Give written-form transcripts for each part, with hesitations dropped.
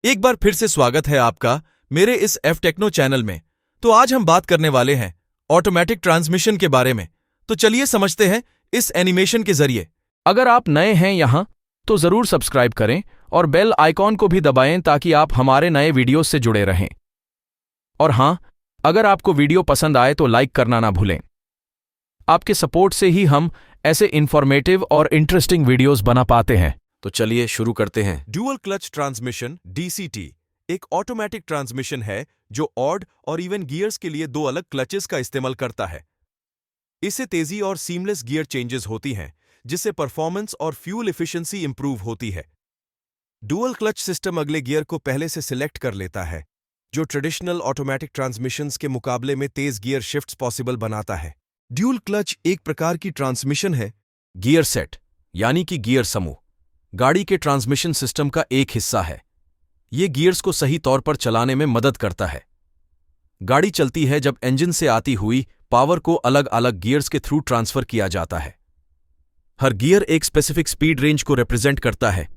एक बार फिर से स्वागत है आपका मेरे इस एफ टेक्नो चैनल में। तो आज हम बात करने वाले हैं ऑटोमेटिक ट्रांसमिशन के बारे में। तो चलिए समझते हैं इस एनिमेशन के जरिए। अगर आप नए हैं यहाँ तो ज़रूर सब्सक्राइब करें और बेल आइकॉन को भी दबाएं ताकि आप हमारे नए वीडियोस से जुड़े रहें। और हाँ, अगर आपको वीडियो पसंद आए तो लाइक करना ना भूलें। आपके सपोर्ट से ही हम ऐसे इंफॉर्मेटिव और इंटरेस्टिंग वीडियोस बना पाते हैं। तो चलिए शुरू करते हैं। ड्यूअल क्लच ट्रांसमिशन डीसीटी एक ऑटोमेटिक ट्रांसमिशन है जो ऑड और इवन गियर्स के लिए दो अलग क्लचेस का इस्तेमाल करता है। इससे तेजी और सीमलेस गियर चेंजेस होती हैं, जिससे परफॉर्मेंस और फ्यूल एफिशिएंसी इंप्रूव होती है। डुअल क्लच सिस्टम अगले गियर को पहले से सिलेक्ट कर लेता है, जो ट्रेडिशनल ऑटोमेटिक ट्रांसमिशंस के मुकाबले में तेज गियर शिफ्ट्स पॉसिबल बनाता है। ड्यूअल क्लच एक प्रकार की ट्रांसमिशन है। गियर सेट यानी कि गियर समूह गाड़ी के ट्रांसमिशन सिस्टम का एक हिस्सा है। ये गियर्स को सही तौर पर चलाने में मदद करता है। गाड़ी चलती है जब इंजन से आती हुई पावर को अलग अलग गियर्स के थ्रू ट्रांसफर किया जाता है। हर गियर एक स्पेसिफिक स्पीड रेंज को रिप्रेजेंट करता है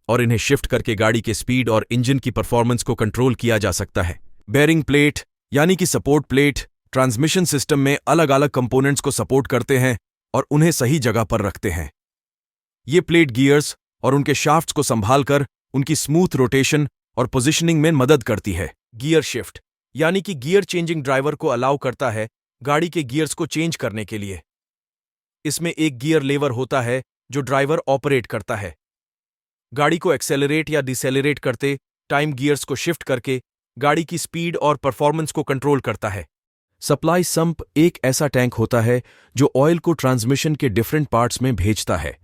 और इन्हें शिफ्ट करके गाड़ी के स्पीड और इंजन की परफॉर्मेंस को कंट्रोल किया जा सकता है। बेयरिंग प्लेट यानी कि सपोर्ट प्लेट ट्रांसमिशन सिस्टम में अलग अलग कंपोनेंट्स को सपोर्ट करते हैं और उन्हें सही जगह पर रखते हैं। ये प्लेट गियर्स और उनके शाफ्ट्स को संभालकर उनकी स्मूथ रोटेशन और पोजीशनिंग में मदद करती है। गियर शिफ्ट यानी कि गियर चेंजिंग ड्राइवर को अलाउ करता है गाड़ी के गियर्स को चेंज करने के लिए। इसमें एक गियर लेवर होता है जो ड्राइवर ऑपरेट करता है। गाड़ी को एक्सेलरेट या डिसेलरेट करते टाइम गियर्स को शिफ्ट करके गाड़ी की स्पीड और परफॉर्मेंस को कंट्रोल करता है। सप्लाई सम्प एक ऐसा टैंक होता है जो ऑयल को ट्रांसमिशन के डिफरेंट पार्ट्स में भेजता है।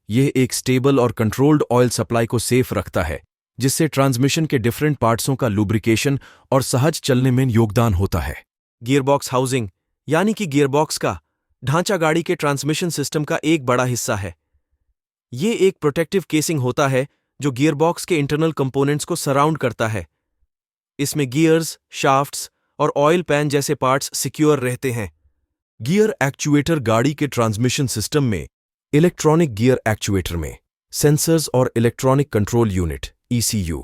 यह एक स्टेबल और कंट्रोल्ड ऑयल सप्लाई को सेफ रखता है, जिससे ट्रांसमिशन के डिफरेंट पार्ट्सों का लुब्रिकेशन और सहज चलने में योगदान होता है। गियरबॉक्स हाउसिंग यानी कि गियरबॉक्स का ढांचा गाड़ी के ट्रांसमिशन सिस्टम का एक बड़ा हिस्सा है। ये एक प्रोटेक्टिव केसिंग होता है जो गियरबॉक्स के इंटरनल कंपोनेंट्स को सराउंड करता है। इसमें गियर्स, शाफ्ट्स और ऑयल पैन जैसे पार्ट्स सिक्योर रहते हैं। गियर एक्चुएटर गाड़ी के ट्रांसमिशन सिस्टम में इलेक्ट्रॉनिक गियर एक्चुएटर में सेंसर्स और इलेक्ट्रॉनिक कंट्रोल यूनिट ECU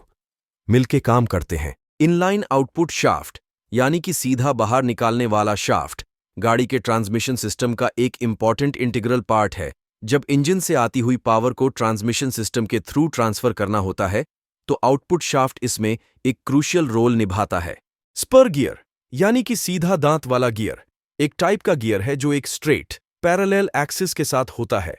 मिलके काम करते हैं। इनलाइन आउटपुट शाफ्ट यानी कि सीधा बाहर निकालने वाला शाफ्ट गाड़ी के ट्रांसमिशन सिस्टम का एक इंपॉर्टेंट इंटीग्रल पार्ट है। जब इंजन से आती हुई पावर को ट्रांसमिशन सिस्टम के थ्रू ट्रांसफर करना होता है तो आउटपुट शाफ्ट इसमें एक क्रूशियल रोल निभाता है। स्पर गियर यानी कि सीधा दांत वाला गियर एक टाइप का गियर है जो एक स्ट्रेट पैरेलल एक्सिस के साथ होता है।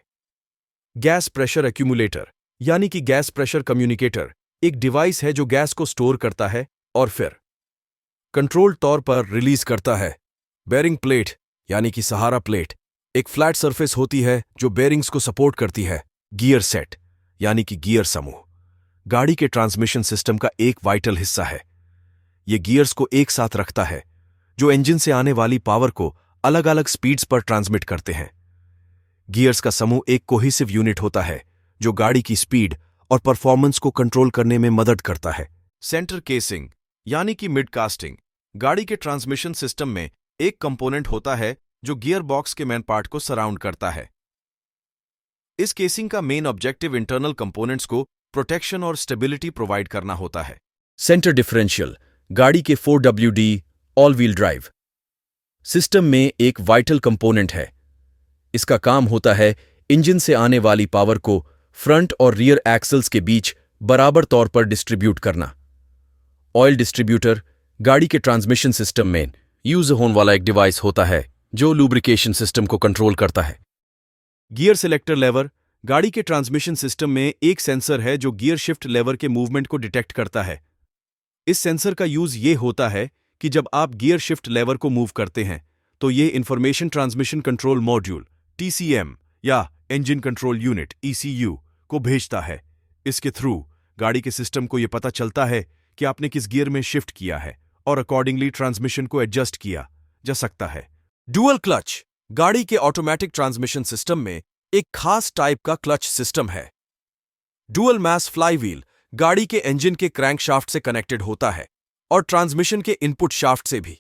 गैस प्रेशर एक्यूमुलेटर यानी कि गैस प्रेशर कम्युनिकेटर एक डिवाइस है जो गैस को स्टोर करता है और फिर कंट्रोल्ड तौर पर रिलीज करता है। बेयरिंग प्लेट यानी कि सहारा प्लेट एक फ्लैट सरफेस होती है जो बेयरिंग्स को सपोर्ट करती है। गियर सेट यानी कि गियर समूह गाड़ी के ट्रांसमिशन सिस्टम का एक वाइटल हिस्सा है। यह गियर्स को एक साथ रखता है जो इंजन से आने वाली पावर को अलग अलग स्पीड्स पर ट्रांसमिट करते हैं। गियर्स का समूह एक कोहेसिव यूनिट होता है जो गाड़ी की स्पीड और परफॉर्मेंस को कंट्रोल करने में मदद करता है। सेंटर केसिंग यानी कि मिड कास्टिंग गाड़ी के ट्रांसमिशन सिस्टम में एक कंपोनेंट होता है जो गियर बॉक्स के मेन पार्ट को सराउंड करता है। इस केसिंग का मेन ऑब्जेक्टिव इंटरनल कंपोनेंट्स को प्रोटेक्शन और स्टेबिलिटी प्रोवाइड करना होता है। सेंटर डिफरेंशियल गाड़ी के 4WD all wheel drive system में एक वाइटल कंपोनेंट है। इसका काम होता है इंजन से आने वाली पावर को फ्रंट और रियर एक्सल्स के बीच बराबर तौर पर डिस्ट्रीब्यूट करना। ऑयल डिस्ट्रीब्यूटर गाड़ी के ट्रांसमिशन सिस्टम में यूज होने वाला एक डिवाइस होता है जो लुब्रिकेशन सिस्टम को कंट्रोल करता है। गियर सिलेक्टर लेवर गाड़ी के ट्रांसमिशन सिस्टम में एक सेंसर है जो गियर शिफ्ट लेवर के मूवमेंट को डिटेक्ट करता है। इस सेंसर का यूज ये होता है कि जब आप गियर शिफ्ट लेवर को मूव करते हैं तो ये information transmission control module TCM या इंजन कंट्रोल यूनिट ECU को भेजता है। इसके थ्रू गाड़ी के सिस्टम को यह पता चलता है कि आपने किस गियर में शिफ्ट किया है और अकॉर्डिंगली ट्रांसमिशन को एडजस्ट किया जा सकता है। डुअल क्लच गाड़ी के ऑटोमेटिक ट्रांसमिशन सिस्टम में एक खास टाइप का क्लच सिस्टम है। डुअल मास फ्लाईव्हील गाड़ी के इंजन के क्रैंकशाफ्ट से कनेक्टेड होता है और ट्रांसमिशन के इनपुट शाफ्ट से भी।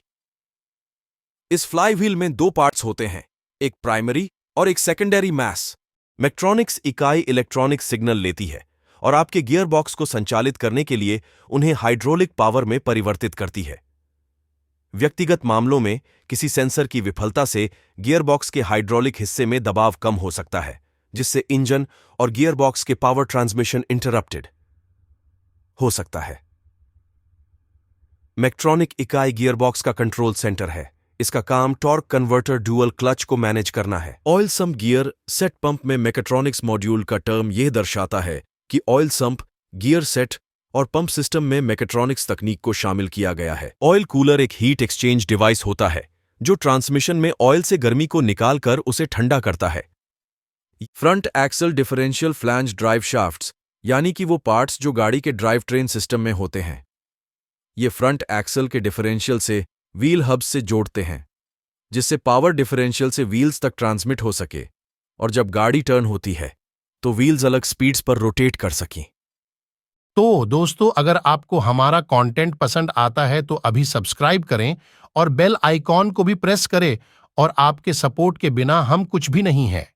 इस फ्लाईव्हील में दो पार्ट्स होते हैं, एक प्राइमरी और एक सेकेंडरी मास। मैक्ट्रॉनिक्स इकाई इलेक्ट्रॉनिक सिग्नल लेती है और आपके गियर बॉक्स को संचालित करने के लिए उन्हें हाइड्रोलिक पावर में परिवर्तित करती है। व्यक्तिगत मामलों में किसी सेंसर की विफलता से गियरबॉक्स के हाइड्रोलिक हिस्से में दबाव कम हो सकता है, जिससे इंजन और गियरबॉक्स के पावर ट्रांसमिशन इंटरप्टेड हो सकता है। मैक्ट्रॉनिक इकाई गियरबॉक्स का कंट्रोल सेंटर है। इसका काम टॉर्क कन्वर्टर डुअल क्लच को मैनेज करना है। Oil sump gear set pump में मैकेट्रॉनिक्स मॉड्यूल का टर्म यह दर्शाता है कि ऑयल सम्प, गियर सेट और पंप सिस्टम में मैकेट्रॉनिक्स तकनीक को शामिल किया गया है। ऑयल कूलर एक हीट एक्सचेंज डिवाइस होता है जो ट्रांसमिशन में ऑयल से गर्मी को निकालकर उसे ठंडा करता है। Front axle differential flange drive shafts, यानी कि वो पार्ट्स जो गाड़ी के ड्राइव ट्रेन सिस्टम में होते हैं, ये फ्रंट एक्सल के डिफरेंशियल से व्हील हब्स से जोड़ते हैं, जिससे पावर डिफरेंशियल से व्हील्स तक ट्रांसमिट हो सके और जब गाड़ी टर्न होती है तो व्हील्स अलग स्पीड्स पर रोटेट कर सकें। तो दोस्तों, अगर आपको हमारा कंटेंट पसंद आता है तो अभी सब्सक्राइब करें और बेल आइकॉन को भी प्रेस करें। और आपके सपोर्ट के बिना हम कुछ भी नहीं है।